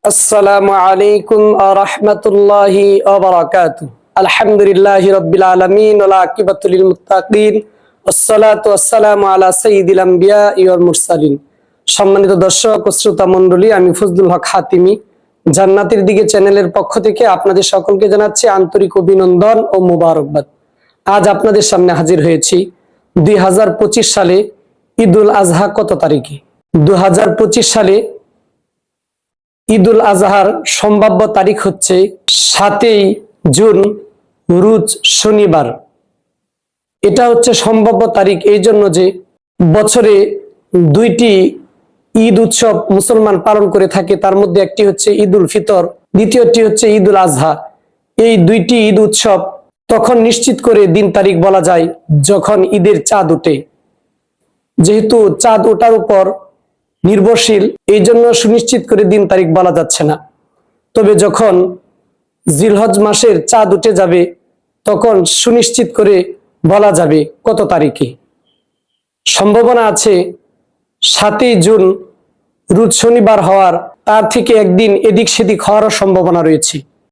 আসসালামু আলাইকুম ওয়া রাহমাতুল্লাহি ওয়া বারাকাতুহু। আলহামদুলিল্লাহি রাব্বিল আলামিন ওয়া আকিবাতুল লিল মুত্তাকিন ওয়াসসালাতু ওয়াসসালামু আলা সাইয়্যিদিল আমবিয়াই ওয়াল মুরসালিন। সম্মানিত দর্শক ও শ্রোতা মণ্ডলী, আমি ফজলুল হক হাতিমি জান্নাতের দিকে চ্যানেলের পক্ষ থেকে আপনাদের সকলকে জানাচ্ছি আন্তরিক অভিনন্দন ও মুবারকবাদ। আজ আপনাদের সামনে হাজির হয়েছি 2025 সালে ঈদুল আজহা কত তারিখে। 2025 সালে ঈদুল আজহার সম্ভাব্য তারিখ হচ্ছে 7ই জুন, রোজ শনিবার। এটা হচ্ছে সম্ভাব্য তারিখ এই জন্য যে বছরে দুইটি ঈদ উৎসব মুসলমান পালন করে থাকে, তার মধ্যে একটি হচ্ছে ঈদুল ফিতর, দ্বিতীয়টি হচ্ছে ঈদুল আজহা। এই দুইটি ঈদ উৎসব তখন নিশ্চিত করে দিন তারিখ বলা যায় যখন ঈদের চাঁদ ওঠে। যেহেতু চাঁদ ওঠার উপর নির্ভরশীল, এই জন্য সুনিশ্চিত করে দিন তারিখ বলা যাচ্ছে না। তবে যখন জিলহজ মাসের চাঁদ উঠে যাবে তখন সুনিশ্চিত করে বলা যাবে কত তারিখে। সম্ভাবনা আছে 7ই জুন রোজ শনিবার হওয়ার, তার থেকে একদিন এদিক সেদিক হওয়ারও সম্ভাবনা রয়েছে।